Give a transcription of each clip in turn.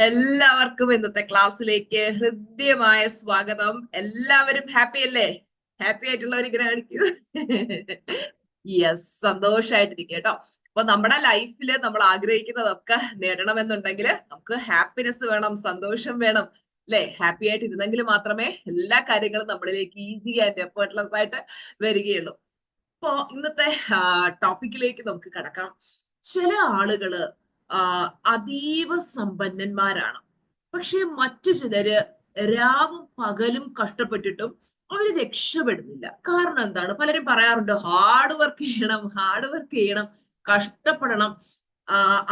എല്ലാവർക്കും ഇന്നത്തെ ക്ലാസ്സിലേക്ക് ഹൃദ്യമായ സ്വാഗതം. എല്ലാവരും ഹാപ്പി അല്ലേ? ഹാപ്പി ആയിട്ടുള്ളവർ ഇങ്ങനെ കാണിക്കൂ. യെസ്, സന്തോഷമായിട്ടിരിക്കുക കേട്ടോ. അപ്പൊ നമ്മുടെ ലൈഫിൽ നമ്മൾ ആഗ്രഹിക്കുന്നതൊക്കെ നേടണമെന്നുണ്ടെങ്കിൽ നമുക്ക് ഹാപ്പിനെസ് വേണം, സന്തോഷം വേണം അല്ലെ? ഹാപ്പി ആയിട്ട് ഇരുന്നെങ്കിൽ മാത്രമേ എല്ലാ കാര്യങ്ങളും നമ്മളിലേക്ക് ഈസി ആൻഡ് എഫേർട്ട്ലെസ് ആയിട്ട് വരികയുള്ളൂ. അപ്പോ ഇന്നത്തെ ടോപ്പിക്കിലേക്ക് നമുക്ക് കടക്കാം. ചില ആളുകള് അതീവ സമ്പന്നന്മാരാണ്. പക്ഷെ മറ്റു ചിലര് രാവും പകലും കഷ്ടപ്പെട്ടിട്ടും അവര് രക്ഷപ്പെടുന്നില്ല. കാരണം എന്താണ്? പലരും പറയാറുണ്ട് ഹാർഡ് വർക്ക് ചെയ്യണം, ഹാർഡ് വർക്ക് ചെയ്യണം, കഷ്ടപ്പെടണം.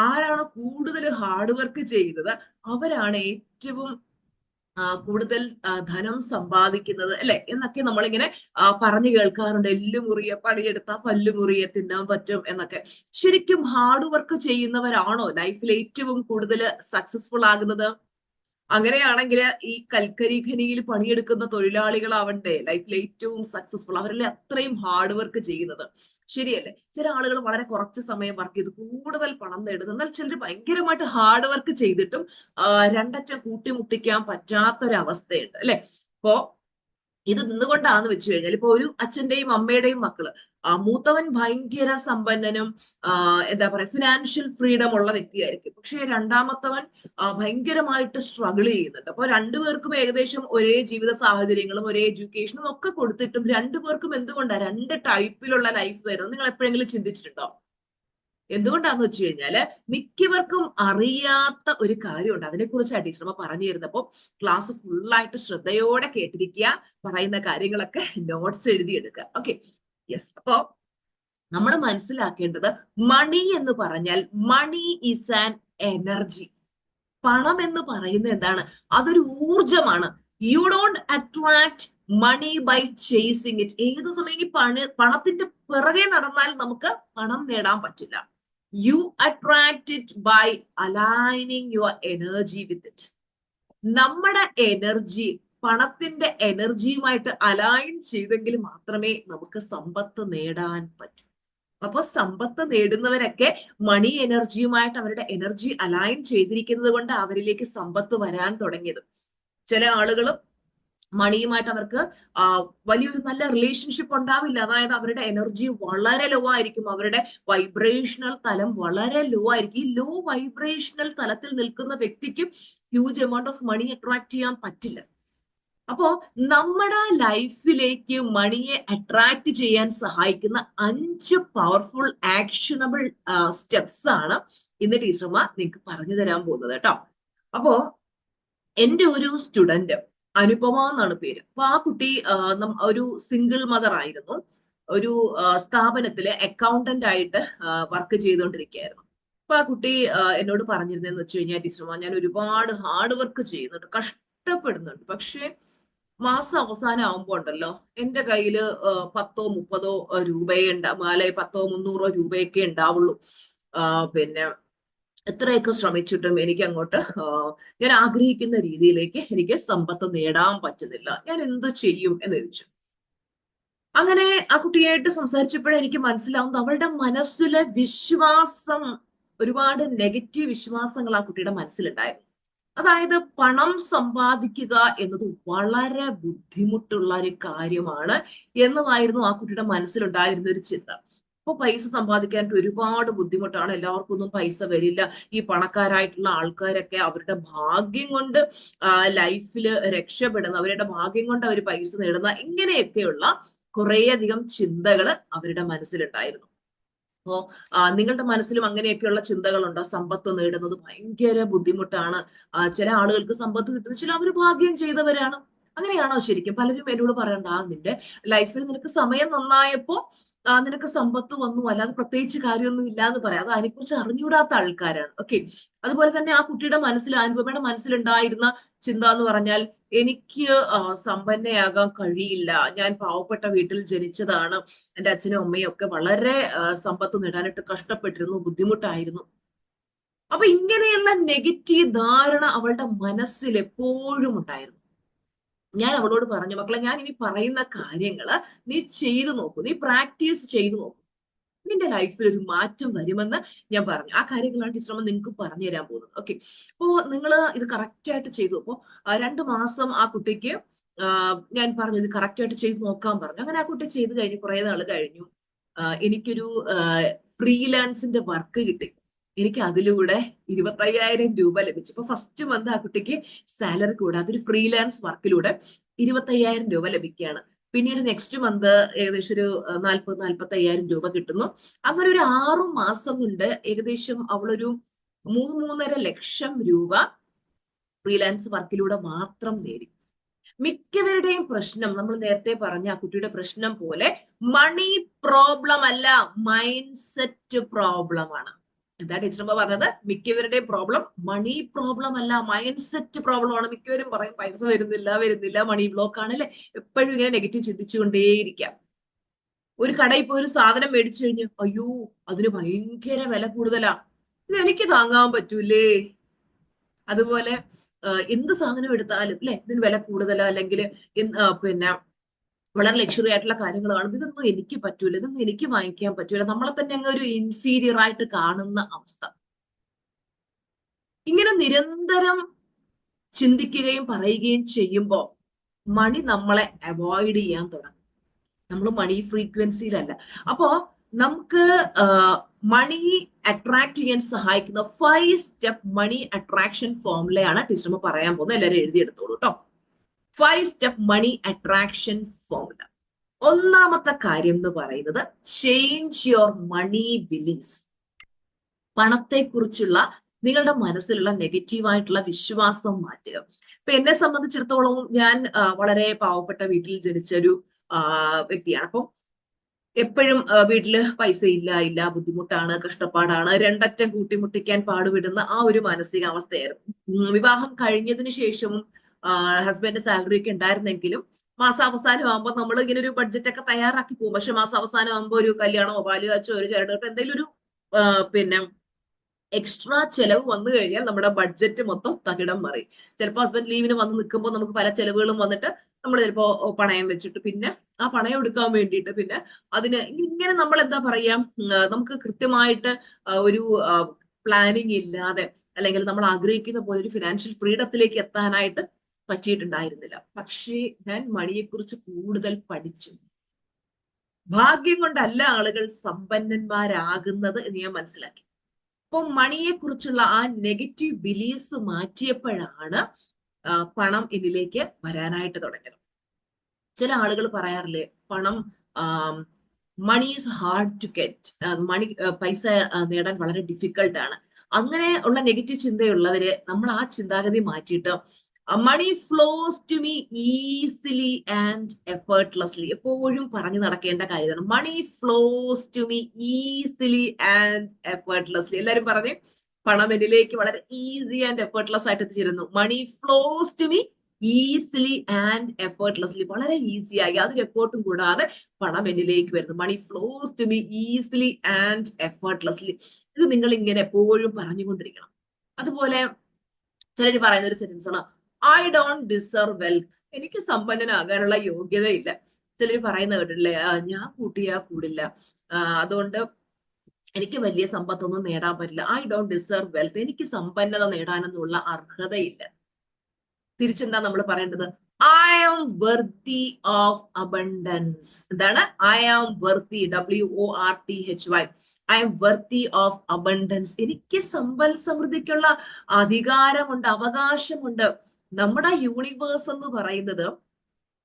ആരാണ് കൂടുതൽ ഹാർഡ് വർക്ക് ചെയ്യുന്നത് അവരാണ് ഏറ്റവും കൂടുതൽ ധനം സമ്പാദിക്കുന്നത് അല്ലെ എന്നൊക്കെ നമ്മളിങ്ങനെ പറഞ്ഞു കേൾക്കാറുണ്ട്. എല്ലുമുറിയെ പണിയെടുത്താൽ പല്ലുമുറിയെ തിന്നാൻ പറ്റും എന്നൊക്കെ. ശരിക്കും ഹാർഡ് വർക്ക് ചെയ്യുന്നവരാണോ ലൈഫിൽ ഏറ്റവും കൂടുതൽ സക്സസ്ഫുൾ ആകുന്നത്? അങ്ങനെയാണെങ്കിൽ ഈ കൽക്കരി ഖനിയിൽ പണിയെടുക്കുന്ന തൊഴിലാളികളാവണ്ടേ ലൈഫിൽ ഏറ്റവും സക്സസ്ഫുൾ? അവരല്ലേ അത്രയും ഹാർഡ് വർക്ക് ചെയ്യുന്നത്, ശരിയല്ലേ? ചില ആളുകൾ വളരെ കുറച്ച് സമയം വർക്ക് ചെയ്ത് കൂടുതൽ പണം നേടുന്നു. എന്നാൽ ചിലർ ഭയങ്കരമായിട്ട് ഹാർഡ് വർക്ക് ചെയ്തിട്ടും രണ്ടറ്റം കൂട്ടിമുട്ടിക്കാൻ പറ്റാത്തൊരവസ്ഥയുണ്ട് അല്ലെ? അപ്പോ ഇത് എന്തുകൊണ്ടാണെന്ന് വെച്ച് കഴിഞ്ഞാൽ ഇപ്പൊ ഒരു അച്ഛന്റെയും അമ്മയുടെയും മക്കള്, മൂത്തവൻ ഭയങ്കര സമ്പന്നനും എന്താ പറയാ ഫിനാൻഷ്യൽ ഫ്രീഡം ഉള്ള വ്യക്തിയായിരിക്കും. പക്ഷെ രണ്ടാമത്തവൻ ഭയങ്കരമായിട്ട് സ്ട്രഗിൾ ചെയ്യുന്നുണ്ട്. അപ്പൊ രണ്ടുപേർക്കും ഏകദേശം ഒരേ ജീവിത സാഹചര്യങ്ങളും ഒരേ എഡ്യൂക്കേഷനും ഒക്കെ കൊടുത്തിട്ടും രണ്ടുപേർക്കും എന്തുകൊണ്ടാണ് രണ്ട് ടൈപ്പിലുള്ള ലൈഫ് വരുന്നത്? നിങ്ങൾ എപ്പോഴെങ്കിലും ചിന്തിച്ചിട്ടുണ്ടോ? എന്തുകൊണ്ടാന്ന് വെച്ച് കഴിഞ്ഞാല് മിക്കവർക്കും അറിയാത്ത ഒരു കാര്യമുണ്ട്. അതിനെക്കുറിച്ചാണ് ടീച്ചർമ്മ പറഞ്ഞു തരുന്നപ്പോ ക്ലാസ് ഫുള്ളായിട്ട് ശ്രദ്ധയോടെ കേട്ടിരിക്കുക, പറയുന്ന കാര്യങ്ങളൊക്കെ നോട്ട്സ് എഴുതിയെടുക്കുക. Okay, yes. അപ്പോ നമ്മൾ മനസ്സിലാക്കേണ്ടത് മണി എന്ന് പറഞ്ഞാൽ മണി ഈസ് ആൻ എനർജി. പണം എന്ന് പറയുന്നത് എന്താണ്? അതൊരു ഊർജമാണ്. You don't attract money by chasing it. ഏത് സമയം ഈ പണത്തിന്റെ പിറകെ നടന്നാൽ നമുക്ക് പണം നേടാൻ പറ്റില്ല. You attract it by aligning your energy with it. നമ്മുടെ എനർജി പണത്തിന്റെ എനർജിയുമായിട്ട് അലൈൻ ചെയ്തെങ്കിൽ മാത്രമേ നമുക്ക് സമ്പത്ത് നേടാൻ പറ്റൂ. അപ്പൊ സമ്പത്ത് നേടുന്നവരൊക്കെ മണി എനർജിയുമായിട്ട് അവരുടെ എനർജി അലൈൻ ചെയ്തിരിക്കുന്നത് കൊണ്ട് അവരിലേക്ക് സമ്പത്ത് വരാൻ തുടങ്ങിയത്. ചില ആളുകളും മണിയുമായിട്ട് അവർക്ക് വലിയൊരു നല്ല റിലേഷൻഷിപ്പ് ഉണ്ടാവില്ല. അതായത് അവരുടെ എനർജി വളരെ ലോ ആയിരിക്കും, അവരുടെ വൈബ്രേഷണൽ തലം വളരെ ലോ ആയിരിക്കും. ഈ ലോ വൈബ്രേഷണൽ തലത്തിൽ നിൽക്കുന്ന വ്യക്തിക്ക് huge amount of money attract ചെയ്യാൻ പറ്റില്ല. അപ്പോ നമ്മുടെ ലൈഫിലേക്ക് മണിയെ അട്രാക്ട് ചെയ്യാൻ സഹായിക്കുന്ന 5 പവർഫുൾ ആക്ഷനബിൾ സ്റ്റെപ്സ് ആണ് ഇന്ന് ടീച്ചർമാ നിങ്ങൾക്ക് പറഞ്ഞു തരാൻ പോകുന്നത് കേട്ടോ. അപ്പോ എൻ്റെ ഒരു സ്റ്റുഡന്റ് അനുപമ എന്നാണ് പേര്. അപ്പൊ ആ കുട്ടി ഒരു സിംഗിൾ മദർ ആയിരുന്നു. ഒരു സ്ഥാപനത്തിലെ അക്കൗണ്ടന്റ് ആയിട്ട് വർക്ക് ചെയ്തുകൊണ്ടിരിക്കുകയായിരുന്നു. അപ്പൊ ആ കുട്ടി എന്നോട് പറഞ്ഞിരുന്നതെന്ന് വെച്ച് കഴിഞ്ഞാൽ ടീച്ചർമാർ, ഞാൻ ഒരുപാട് ഹാർഡ് വർക്ക് ചെയ്യുന്നുണ്ട്, കഷ്ടപ്പെടുന്നുണ്ട്. പക്ഷെ മാസം അവസാനം ആവുമ്പോ ഉണ്ടല്ലോ എന്റെ കയ്യില് 10-30 രൂപയെ അല്ലെ 100-300 രൂപയൊക്കെ ഉണ്ടാവുള്ളൂ. പിന്നെ എത്രയൊക്കെ ശ്രമിച്ചിട്ടും എനിക്ക് അങ്ങോട്ട് ഞാൻ ആഗ്രഹിക്കുന്ന രീതിയിലേക്ക് എനിക്ക് സമ്പത്ത് നേടാൻ പറ്റുന്നില്ല. ഞാൻ എന്ത് ചെയ്യും എന്ന് ചോദിച്ചു. അങ്ങനെ ആ കുട്ടിയായിട്ട് സംസാരിച്ചപ്പോഴേ എനിക്ക് മനസ്സിലാവുന്നത് അവളുടെ മനസ്സിലെ വിശ്വാസം, ഒരുപാട് നെഗറ്റീവ് വിശ്വാസങ്ങൾ ആ കുട്ടിയുടെ മനസ്സിലുണ്ടായിരുന്നു. അതായത് പണം സമ്പാദിക്കുക എന്നത് വളരെ ബുദ്ധിമുട്ടുള്ള ഒരു കാര്യമാണ് എന്നതായിരുന്നു ആ കുട്ടിയുടെ മനസ്സിലുണ്ടായിരുന്ന ഒരു ചിന്ത. അപ്പൊ പൈസ സമ്പാദിക്കാൻ ഒരുപാട് ബുദ്ധിമുട്ടാണ്, എല്ലാവർക്കും ഒന്നും പൈസ വരില്ല. ഈ പണക്കാരായിട്ടുള്ള ആൾക്കാരൊക്കെ അവരുടെ ഭാഗ്യം കൊണ്ട് ലൈഫിൽ രക്ഷപ്പെടുന്ന, അവരുടെ ഭാഗ്യം കൊണ്ട് അവർ പൈസ നേടുന്ന, ഇങ്ങനെയൊക്കെയുള്ള കുറേയധികം ചിന്തകൾ അവരുടെ മനസ്സിലുണ്ടായിരുന്നു. അപ്പോ നിങ്ങളുടെ മനസ്സിലും അങ്ങനെയൊക്കെയുള്ള ചിന്തകളുണ്ടോ? സമ്പത്ത് നേടുന്നത് ഭയങ്കര ബുദ്ധിമുട്ടാണ്, ചില ആളുകൾക്ക് സമ്പത്ത് കിട്ടുന്നത് ചില അവർ ഭാഗ്യം ചെയ്തവരാണ്. അങ്ങനെയാണോ ശരിക്കും? പലരും എന്നോട് പറയണ്ട, നിന്റെ ലൈഫിൽ നിനക്ക് സമയം നന്നായപ്പോ നിനക്ക് സമ്പത്ത് വന്നു, അല്ലാതെ പ്രത്യേകിച്ച് കാര്യമൊന്നും ഇല്ല എന്ന് പറയാം. അത് അതിനെക്കുറിച്ച് അറിഞ്ഞൂടാത്ത ആൾക്കാരാണ്. ഓക്കെ, അതുപോലെ തന്നെ ആ കുട്ടിയുടെ മനസ്സിൽ, അനുപമയുടെ മനസ്സിലുണ്ടായിരുന്ന ചിന്ത എന്ന് പറഞ്ഞാൽ, എനിക്ക് സമ്പന്നയാകാൻ കഴിയില്ല, ഞാൻ പാവപ്പെട്ട വീട്ടിൽ ജനിച്ചതാണ്, എൻ്റെ അച്ഛനും അമ്മയും ഒക്കെ വളരെ സമ്പത്ത് നേടാനായിട്ട് കഷ്ടപ്പെട്ടിരുന്നു, ബുദ്ധിമുട്ടായിരുന്നു. അപ്പൊ ഇങ്ങനെയുള്ള നെഗറ്റീവ് ധാരണ അവളുടെ മനസ്സിൽ എപ്പോഴും ഉണ്ടായിരുന്നു. ഞാൻ അവളോട് പറഞ്ഞു, മക്കളെ, ഞാൻ ഇനി പറയുന്ന കാര്യങ്ങള് നീ ചെയ്തു നോക്കൂ, നീ പ്രാക്ടീസ് ചെയ്തു നോക്കൂ. നിന്റെ ലൈഫിൽ ഒരു മാറ്റം വരുമെന്ന് ഞാൻ പറഞ്ഞു. ആ കാര്യങ്ങളാണ് ടീച്ചർ നിങ്ങൾക്ക് പറഞ്ഞു തരാൻ പോകുന്നത്. ഓക്കെ, അപ്പോ നിങ്ങൾ ഇത് കറക്റ്റ് ആയിട്ട് ചെയ്തു. അപ്പോ 2 മാസം ആ കുട്ടിക്ക് ഞാൻ പറഞ്ഞു ഇത് കറക്റ്റ് ആയിട്ട് ചെയ്ത് നോക്കാൻ പറഞ്ഞു. അങ്ങനെ ആ കുട്ടി ചെയ്ത് കഴിഞ്ഞു. കുറെ നാൾ കഴിഞ്ഞു. എനിക്കൊരു ഫ്രീലാൻസിന്റെ വർക്ക് കിട്ടി. എനിക്ക് അതിലൂടെ 25,000 രൂപ ലഭിച്ചു. അപ്പൊ ഫസ്റ്റ് മന്ത് ആ കുട്ടിക്ക് സാലറി കൂടാതെ ഒരു ഫ്രീലാൻസ് വർക്കിലൂടെ 25,000 രൂപ ലഭിക്കുകയാണ്. പിന്നീട് നെക്സ്റ്റ് മന്ത് ഏകദേശം ഒരു 40-45,000 രൂപ കിട്ടുന്നു. അങ്ങനെ ഒരു 6 മാസം കൊണ്ട് ഏകദേശം അവളൊരു 3-3.5 ലക്ഷം രൂപ ഫ്രീലാൻസ് വർക്കിലൂടെ മാത്രം നേടി. മിക്കവരുടെയും പ്രശ്നം നമ്മൾ നേരത്തെ പറഞ്ഞ ആ കുട്ടിയുടെ പ്രശ്നം പോലെ മണി പ്രോബ്ലം അല്ല, മൈൻഡ് സെറ്റ് പ്രോബ്ലം ആണ്. എന്താ ടീച്ചർ പറഞ്ഞത്? മിക്കവരുടെയും പ്രോബ്ലം മണി പ്രോബ്ലം അല്ല, മൈൻഡ് സെറ്റ് പ്രോബ്ലം ആണ്. മിക്കവരും പറയും പൈസ വരുന്നില്ല, മണി ബ്ലോക്ക് ആണ് അല്ലെ. എപ്പോഴും ഇങ്ങനെ നെഗറ്റീവ് ചിന്തിച്ചുകൊണ്ടേയിരിക്കാം. ഒരു കടയിൽ പോയി ഒരു സാധനം മേടിച്ചു കഴിഞ്ഞു, അയ്യോ അതിന് ഭയങ്കര വില കൂടുതലാ, ഇത് എനിക്ക് താങ്ങാൻ പറ്റൂലേ. അതുപോലെ എന്ത് സാധനം എടുത്താലും അല്ലെ ഇതിന് വില കൂടുതലാ, അല്ലെങ്കിൽ പിന്നെ വളരെ ലക്ഷറി ആയിട്ടുള്ള കാര്യങ്ങൾ കാണുമ്പോൾ ഇതൊന്നും എനിക്ക് പറ്റൂല, ഇതൊന്നും എനിക്ക് വാങ്ങിക്കാൻ പറ്റൂല. നമ്മളെ തന്നെ അങ്ങ് ഒരു ഇൻഫീരിയർ ആയിട്ട് കാണുന്ന അവസ്ഥ. ഇങ്ങനെ നിരന്തരം ചിന്തിക്കുകയും പറയുകയും ചെയ്യുമ്പോൾ മണി നമ്മളെ അവോയ്ഡ് ചെയ്യാൻ തുടങ്ങും. നമ്മൾ മണി ഫ്രീക്വൻസിയിലല്ല. അപ്പോ നമുക്ക് മണി അട്രാക്ട് ചെയ്യാൻ സഹായിക്കുന്ന 5 സ്റ്റെപ്പ് മണി അട്രാക്ഷൻ ഫോർമുലയാണ് ടീച്ചർ പറയാൻ പോകുന്നത്. എല്ലാവരും എഴുതിയെടുത്തോളൂ കേട്ടോ. 5 സ്റ്റെപ്പ് മണി അട്രാക്ഷൻ ഫോർമുല. ഒന്നാമത്തെ കാര്യം എന്ന് പറയുന്നത് ചേഞ്ച് യുവർ മണി ബിലീഫ്സ്. പണത്തെ കുറിച്ചുള്ള നിങ്ങളുടെ മനസ്സിലുള്ള നെഗറ്റീവായിട്ടുള്ള വിശ്വാസം മാറ്റുക. ഇപ്പൊ എന്നെ സംബന്ധിച്ചിടത്തോളം ഞാൻ വളരെ പാവപ്പെട്ട വീട്ടിൽ ജനിച്ച ഒരു വ്യക്തിയാണ്. അപ്പം എപ്പോഴും വീട്ടില് പൈസ ഇല്ല, ബുദ്ധിമുട്ടാണ്, കഷ്ടപ്പാടാണ്, രണ്ടറ്റം കൂട്ടിമുട്ടിക്കാൻ പാടുപെടുന്ന ആ ഒരു മാനസികാവസ്ഥയായിരുന്നു. വിവാഹം കഴിഞ്ഞതിന് ശേഷവും ഹസ്ബൻഡ് സാലറി ഒക്കെ ഉണ്ടായിരുന്നെങ്കിലും മാസാവസാനം ആകുമ്പോൾ നമ്മൾ ഇങ്ങനെ ഒരു ബഡ്ജറ്റ് ഒക്കെ തയ്യാറാക്കി പോകും. പക്ഷെ മാസാവസാനം ആകുമ്പോൾ ഒരു കല്യാണമോ പാല് കാച്ചോ ഒരു ചരടുകെട്ടോ എന്തെങ്കിലും ഒരു പിന്നെ എക്സ്ട്രാ ചെലവ് വന്നു കഴിഞ്ഞാൽ നമ്മുടെ ബഡ്ജറ്റ് മൊത്തം തകിടം മറിയും. ചിലപ്പോൾ ഹസ്ബൻഡ് ലീവിന് വന്ന് നിൽക്കുമ്പോൾ നമുക്ക് പല ചെലവുകളും വന്നിട്ട് നമ്മൾ ചിലപ്പോ പണയം വെച്ചിട്ട് പിന്നെ ആ പണയം എടുക്കാൻ വേണ്ടിയിട്ട് പിന്നെ അതിന് ഇങ്ങനെ നമ്മൾ എന്താ പറയാ, നമുക്ക് കൃത്യമായിട്ട് ഒരു പ്ലാനിങ് ഇല്ലാതെ അല്ലെങ്കിൽ നമ്മൾ ആഗ്രഹിക്കുന്ന പോലെ ഒരു ഫിനാൻഷ്യൽ ഫ്രീഡത്തിലേക്ക് എത്താനായിട്ട് പറ്റിയിട്ടുണ്ടായിരുന്നില്ല. പക്ഷേ ഞാൻ മണിയെക്കുറിച്ച് കൂടുതൽ പഠിച്ചു. ഭാഗ്യം കൊണ്ടല്ല ആളുകൾ സമ്പന്നന്മാരാകുന്നത് എന്ന് ഞാൻ മനസ്സിലാക്കി. അപ്പൊ മണിയെ കുറിച്ചുള്ള ആ നെഗറ്റീവ് ബിലീഫ്സ് മാറ്റിയപ്പോഴാണ് പണം എന്നിലേക്ക് വരാനായിട്ട് തുടങ്ങിയത്. ചില ആളുകൾ പറയാറില്ലേ പണം, money is hard to get, പൈസ നേടാൻ വളരെ ഡിഫിക്കൽട്ട് ആണ്. അങ്ങനെ ഉള്ള നെഗറ്റീവ് ചിന്തയുള്ളവര് നമ്മൾ ആ ചിന്താഗതി മാറ്റിയിട്ട് money flows to me easily and effortlessly എപ്പോഴും പറഞ്ഞു നടക്കേണ്ട കാര്യമാണ്. Money flows to me easily and effortlessly. എല്ലാവരും പറഞ്ഞേ, പണം എന്നിലേക്ക് വളരെ ഈസി ആൻഡ് എഫേർട്ട്ലെസ് ആയിട്ട് എത്തിച്ചിരുന്നു. Money flows to me easily and effortlessly. വളരെ ഈസിയായി യാതൊരു എഫേർട്ടും കൂടാതെ പണം എന്നിലേക്ക് വരുന്നു. Money flows to me easily and effortlessly. ഇത് നിങ്ങൾ ഇങ്ങനെ എപ്പോഴും പറഞ്ഞുകൊണ്ടിരിക്കണം. അതുപോലെ ചിലർ പറയുന്ന ഒരു സെന്റൻസ് ആണ്, ഐ ഡോണ്ട് ഡിസർവ് വെൽത്ത്. എനിക്ക് സമ്പന്നനാകാനുള്ള യോഗ്യതയില്ല. ചിലർ പറയുന്ന കേട്ടില്ലേ, ഞാൻ കൂട്ടിയാ കൂടില്ല, അതുകൊണ്ട് എനിക്ക് വലിയ സമ്പത്തൊന്നും നേടാൻ പറ്റില്ല. I don't deserve wealth. എനിക്ക് സമ്പന്നത നേടാനൊന്നുള്ള അർഹതയില്ല. തിരിച്ചെന്താ നമ്മൾ പറയേണ്ടത്? I am worthy of abundance. എന്താണ്? I am worthy, WORTHY. I am worthy of abundance. എനിക്ക് സമ്പൽ സമൃദ്ധിക്കുള്ള അധികാരമുണ്ട്, അവകാശമുണ്ട്. നമ്മുടെ യൂണിവേഴ്സ് എന്ന് പറയുന്നത്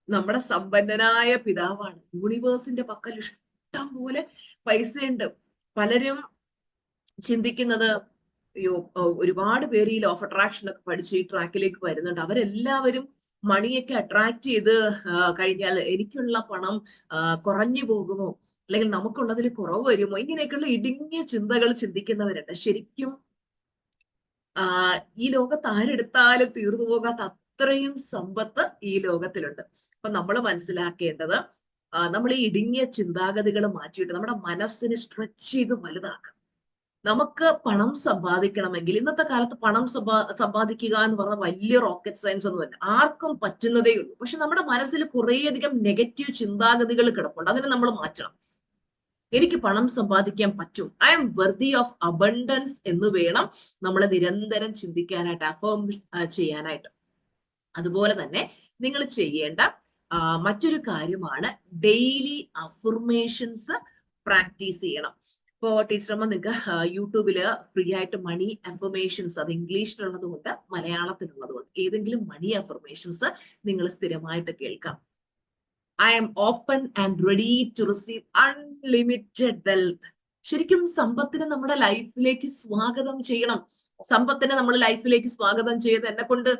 നമ്മുടെ സമ്പന്നനായ പിതാവാണ്. യൂണിവേഴ്സിന്റെ പക്കൽ ഇഷ്ടം പോലെ പൈസയുണ്ട്. പലരും ചിന്തിക്കുന്നത്, അയ്യോ ഒരുപാട് പേര് ഈ ലോ ഓഫ് അട്രാക്ഷൻ ഒക്കെ പഠിച്ച് ഈ ട്രാക്കിലേക്ക് വരുന്നുണ്ട്, അവരെല്ലാവരും മണിയൊക്കെ അട്രാക്ട് ചെയ്ത് കഴിഞ്ഞാൽ എനിക്കുള്ള പണം കുറഞ്ഞു പോകുമോ, അല്ലെങ്കിൽ നമുക്കുള്ളതിൽ കുറവ് വരുമോ, ഇങ്ങനെയൊക്കെയുള്ള ഇടുങ്ങിയ ചിന്തകൾ ചിന്തിക്കുന്നവരുണ്ട്. ശരിക്കും ഈ ലോകത്ത് ആരെടുത്താലും തീർന്നു പോകാത്ത അത്രയും സമ്പത്ത് ഈ ലോകത്തിലുണ്ട്. അപ്പൊ നമ്മൾ മനസ്സിലാക്കേണ്ടത്, നമ്മൾ ഈ ഇടുങ്ങിയ ചിന്താഗതികൾ മാറ്റിയിട്ട് നമ്മുടെ മനസ്സിനെ സ്ട്രെച്ച് ചെയ്ത് വലുതാക്കണം. നമുക്ക് പണം സമ്പാദിക്കണമെങ്കിൽ ഇന്നത്തെ കാലത്ത് പണം സമ്പാദിക്കുക എന്ന് പറഞ്ഞ വലിയ റോക്കറ്റ് സയൻസ് ഒന്നുമല്ല, ആർക്കും പറ്റുന്നതേ ഉള്ളൂ. പക്ഷെ നമ്മുടെ മനസ്സിൽ കുറേയധികം നെഗറ്റീവ് ചിന്താഗതികൾ കിടപ്പുണ്ട്, അതിനെ നമ്മൾ മാറ്റണം. എനിക്ക് പണം സമ്പാദിക്കാൻ പറ്റും, I M worthy of abundance എന്ന് വേണം നമ്മൾ നിരന്തരം ചിന്തിക്കാനായിട്ട്, അഫേം ചെയ്യാനായിട്ട്. അതുപോലെ തന്നെ നിങ്ങൾ ചെയ്യേണ്ട മറ്റൊരു കാര്യമാണ് ഡെയിലി അഫർമേഷൻസ് പ്രാക്ടീസ് ചെയ്യണം. ഇപ്പോ ടീച്ചറമ്മ നിങ്ങൾക്ക് യൂട്യൂബില് ഫ്രീ ആയിട്ട് മണി അഫർമേഷൻസ്, അത് ഇംഗ്ലീഷിലുള്ളത് കൊണ്ട് മലയാളത്തിലുള്ളത് കൊണ്ട് ഏതെങ്കിലും മണി അഫർമേഷൻസ് നിങ്ങൾ സ്ഥിരമായിട്ട് കേൾക്കാം. I am open and ready to receive unlimited wealth. ശരിക്കും സമ്പത്തിനെ നമ്മുടെ ലൈഫിലേക്ക് സ്വാഗതം ചെയ്യണം. സമ്പത്തിനെ നമ്മൾ ലൈഫിലേക്ക് സ്വാഗതം ചെയ്ത് എന്നെ കൊണ്ട്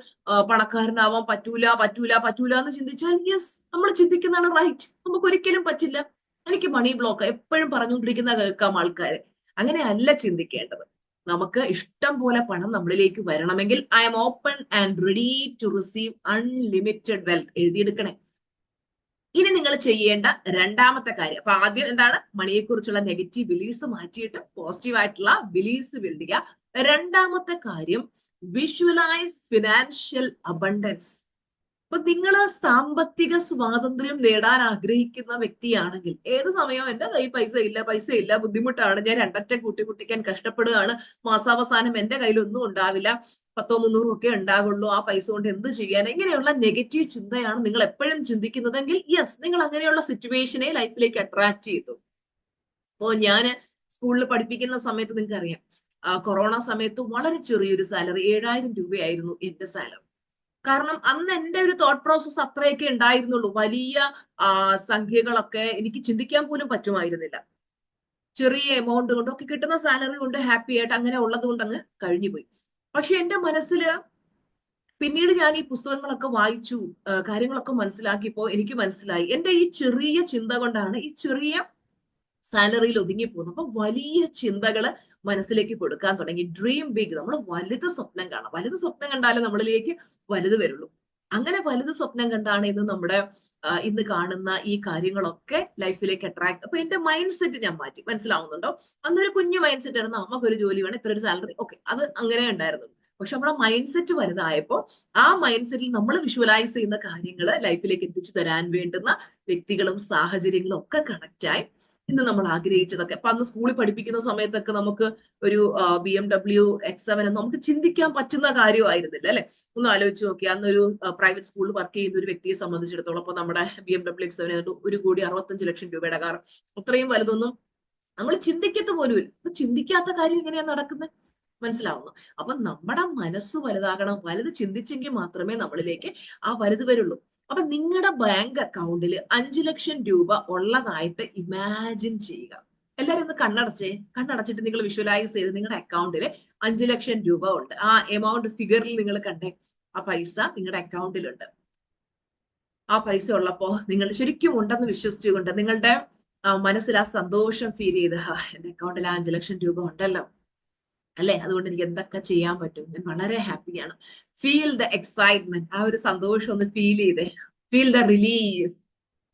പണക്കാരനാവാൻ പറ്റൂല പറ്റൂല പറ്റൂല എന്ന് ചിന്തിച്ചാൽ യെസ്, നമ്മൾ ചിന്തിക്കുന്നതാണ് റൈറ്റ്. നമുക്ക് ഒരിക്കലും പറ്റില്ല. എനിക്ക് മണി ബ്ലോക്ക് എപ്പോഴും പറഞ്ഞുകൊണ്ടിരിക്കുന്ന കേൾക്കാം ആൾക്കാര്. അങ്ങനെയല്ല ചിന്തിക്കേണ്ടത്. നമുക്ക് ഇഷ്ടം പോലെ പണം നമ്മളിലേക്ക് വരണമെങ്കിൽ I am open and ready to receive unlimited wealth എഴുതിയെടുക്കണേ. ഇനി നിങ്ങൾ ചെയ്യേണ്ട രണ്ടാമത്തെ കാര്യം, അപ്പൊ ആദ്യം എന്താണ്, മണിയെ കുറിച്ചുള്ള നെഗറ്റീവ് ബിലീഫ്സ് മാറ്റിയിട്ട് പോസിറ്റീവ് ആയിട്ടുള്ള ബിലീഫ്സ് ബിൽഡ് ചെയ്യുക. രണ്ടാമത്തെ കാര്യം, വിഷ്വലൈസ് ഫിനാൻഷ്യൽ അബണ്ടൻസ്. അപ്പൊ നിങ്ങൾ സാമ്പത്തിക സ്വാതന്ത്ര്യം നേടാൻ ആഗ്രഹിക്കുന്ന വ്യക്തിയാണെങ്കിൽ ഏത് സമയവും എന്റെ കയ്യിൽ പൈസ ഇല്ല, ബുദ്ധിമുട്ടാണ്, ഞാൻ രണ്ടറ്റം കൂട്ടിക്കാൻ കഷ്ടപ്പെടുകയാണ്, മാസാവസാനം എന്റെ കയ്യിൽ ഒന്നും ഉണ്ടാവില്ല, 100-300 ഒക്കെ ഉണ്ടാകുള്ളൂ, ആ പൈസ കൊണ്ട് എന്ത് ചെയ്യാൻ, ഇങ്ങനെയുള്ള നെഗറ്റീവ് ചിന്തയാണ് നിങ്ങൾ എപ്പോഴും ചിന്തിക്കുന്നതെങ്കിൽ യെസ്, നിങ്ങൾ അങ്ങനെയുള്ള സിറ്റുവേഷനെ ലൈഫിലേക്ക് അട്രാക്ട് ചെയ്തു. അപ്പോ ഞാൻ സ്കൂളിൽ പഠിപ്പിക്കുന്ന സമയത്ത് നിങ്ങൾക്ക് അറിയാം, കൊറോണ സമയത്ത് വളരെ ചെറിയൊരു സാലറി, 7000 രൂപയായിരുന്നു എന്റെ സാലറി. കാരണം അന്ന് എന്റെ ഒരു തോട്ട് പ്രോസസ് അത്രയൊക്കെ ഉണ്ടായിരുന്നുള്ളൂ. വലിയ സംഖ്യകളൊക്കെ എനിക്ക് ചിന്തിക്കാൻ പോലും പറ്റുമായിരുന്നില്ല. ചെറിയ എമൗണ്ട് കൊണ്ടൊക്കെ കിട്ടുന്ന സാലറി കൊണ്ട് ഹാപ്പി ആയിട്ട് അങ്ങനെ ഉള്ളത് കൊണ്ട് അങ്ങ് കഴിഞ്ഞുപോയി. പക്ഷെ എന്റെ മനസ്സിൽ പിന്നീട് ഞാൻ ഈ പുസ്തകങ്ങളൊക്കെ വായിച്ചു, കാര്യങ്ങളൊക്കെ മനസ്സിലാക്കിയപ്പോ എനിക്ക് മനസ്സിലായി എന്റെ ഈ ചെറിയ ചിന്ത കൊണ്ടാണ് ഈ ചെറിയ സാലറിയിൽ ഒതുങ്ങിപ്പോകുന്നു. അപ്പൊ വലിയ ചിന്തകള് മനസ്സിലേക്ക് കൊടുക്കാൻ തുടങ്ങി. ഡ്രീം ബിഗ്, നമ്മൾ വലുത് സ്വപ്നം കാണാം. വലുത് സ്വപ്നം കണ്ടാലേ നമ്മളിലേക്ക് വലുത് വരുള്ളൂ. അങ്ങനെ വലുത് സ്വപ്നം കണ്ടാണ് ഇന്ന് നമ്മുടെ ഇന്ന് കാണുന്ന ഈ കാര്യങ്ങളൊക്കെ ലൈഫിലേക്ക് അട്രാക്ട്. അപ്പൊ എന്റെ മൈൻഡ് സെറ്റ് ഞാൻ മാറ്റി. മനസ്സിലാവുന്നുണ്ടോ? അന്നൊരു കുഞ്ഞു മൈൻഡ് സെറ്റ് ആണ്, നമുക്കൊരു ജോലി വേണം, ഇത്ര ഒരു സാലറി, ഓക്കെ, അത് അങ്ങനെ ഉണ്ടായിരുന്നു. പക്ഷെ നമ്മുടെ മൈൻഡ് സെറ്റ് വലുതായപ്പോ ആ മൈൻഡ് സെറ്റിൽ നമ്മൾ വിഷ്വലൈസ് ചെയ്യുന്ന കാര്യങ്ങൾ ലൈഫിലേക്ക് എത്തിച്ചു തരാൻ വേണ്ടുന്ന വ്യക്തികളും സാഹചര്യങ്ങളും ഒക്കെ കണക്റ്റായി ഇന്ന് നമ്മൾ ആഗ്രഹിച്ചതൊക്കെ. അപ്പൊ അന്ന് സ്കൂളിൽ പഠിപ്പിക്കുന്ന സമയത്തൊക്കെ നമുക്ക് ഒരു BMW X7 നമുക്ക് ചിന്തിക്കാൻ പറ്റുന്ന കാര്യമായിരുന്നില്ല അല്ലെ. ഒന്ന് ആലോചിച്ച് നോക്കി, അന്നൊരു പ്രൈവറ്റ് സ്കൂളിൽ വർക്ക് ചെയ്യുന്ന ഒരു വ്യക്തിയെ സംബന്ധിച്ചിടത്തോളം അപ്പൊ നമ്മുടെ BMW X7 1,65,00,000 രൂപയുടെ കാർ, അത്രയും വലുതൊന്നും നമ്മൾ ചിന്തിക്കത്ത് പോലും ചിന്തിക്കാത്ത കാര്യം എങ്ങനെയാ നടക്കുന്നത്, മനസ്സിലാവുന്നു. അപ്പൊ നമ്മുടെ മനസ്സ് വലുതാകണം. വലുത് ചിന്തിച്ചെങ്കിൽ മാത്രമേ നമ്മളിലേക്ക് ആ വലുത് വരുള്ളൂ. അപ്പൊ നിങ്ങളുടെ ബാങ്ക് അക്കൗണ്ടിൽ 5 ലക്ഷം രൂപ ഉള്ളതായിട്ട് ഇമാജിൻ ചെയ്യുക. എല്ലാവരും ഒന്ന് കണ്ണടച്ചിട്ട് നിങ്ങൾ വിഷ്വലൈസ് ചെയ്ത് നിങ്ങളുടെ അക്കൗണ്ടിൽ 5 ലക്ഷം രൂപ ഉണ്ട്. ആ എമൗണ്ട് ഫിഗറിൽ നിങ്ങൾ കണ്ടേ, ആ പൈസ നിങ്ങളുടെ അക്കൗണ്ടിലുണ്ട്. ആ പൈസ ഉള്ളപ്പോ നിങ്ങൾ ശരിക്കും ഉണ്ടെന്ന് വിശ്വസിച്ചുകൊണ്ട് നിങ്ങളുടെ മനസ്സിൽ ആ സന്തോഷം ഫീൽ ചെയ്ത്, എന്റെ അക്കൗണ്ടിൽ 5 ലക്ഷം രൂപ ഉണ്ടല്ലോ അല്ലെ, അതുകൊണ്ട് എനിക്ക് എന്തൊക്കെ ചെയ്യാൻ പറ്റും, ഞാൻ വളരെ ഹാപ്പിയാണ്. ഫീൽ ദ എക്സൈറ്റ്മെന്റ്, ആ ഒരു സന്തോഷം ഒന്ന് ഫീൽ ചെയ്തേ. Feel the relief,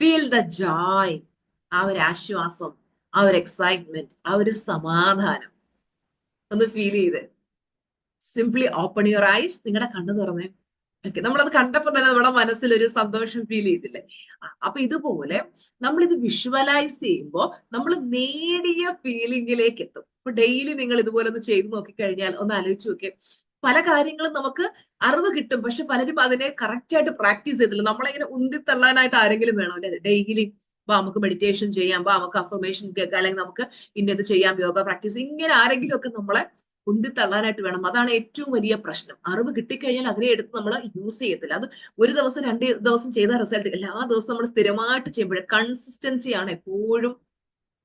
feel the Joy, ആ ഒരു ആശ്വാസം, ആ ഒരു എക്സൈറ്റ്മെന്റ്, ആ ഒരു സമാധാനം ഒന്ന് ഫീൽ ചെയ്ത്. സിംപ്ലി ഓപ്പൺ യുവർ ഐസ്, നിങ്ങളുടെ കണ്ണ് തുറന്നേ. ഓക്കെ, നമ്മളത് കണ്ടപ്പോൾ തന്നെ നമ്മുടെ മനസ്സിൽ ഒരു സന്തോഷം ഫീൽ ചെയ്തില്ലേ. അപ്പൊ ഇതുപോലെ നമ്മൾ ഇത് വിഷ്വലൈസ് ചെയ്യുമ്പോൾ നമ്മൾ നേടിയ ഫീലിംഗിലേക്ക് എത്തും. അപ്പൊ ഡെയിലി നിങ്ങൾ ഇതുപോലെ ഒന്ന് ചെയ്ത് നോക്കിക്കഴിഞ്ഞാൽ ഒന്ന് ആലോചിച്ച് നോക്കിയേ, പല കാര്യങ്ങളും നമുക്ക് അറിവ് കിട്ടും, പക്ഷെ പലരും അതിനെ കറക്റ്റ് ആയിട്ട് പ്രാക്ടീസ് ചെയ്തില്ല. നമ്മളിങ്ങനെ ഉന്തിത്തള്ളാനായിട്ട് ആരെങ്കിലും വേണം അല്ലെ, ഡെയിലി നമുക്ക് മെഡിറ്റേഷൻ ചെയ്യാം, നമുക്ക് അഫർമേഷൻ കേൾക്കാം, അല്ലെങ്കിൽ നമുക്ക് ഇന്നത് ചെയ്യാം, യോഗ പ്രാക്ടീസ്, ഇങ്ങനെ ആരെങ്കിലും ഒക്കെ നമ്മളെ ഉന്തിത്തള്ളാനായിട്ട് വേണം. അതാണ് ഏറ്റവും വലിയ പ്രശ്നം. അറിവ് കിട്ടിക്കഴിഞ്ഞാൽ അതിനെ എടുത്ത് നമ്മൾ യൂസ് ചെയ്യത്തില്ല. അത് ഒരു ദിവസം 2 ദിവസം ചെയ്ത റിസൾട്ട് എല്ലാ ദിവസവും നമ്മൾ സ്ഥിരമായിട്ട് ചെയ്യുമ്പോഴേ, കൺസിസ്റ്റൻസിയാണ് എപ്പോഴും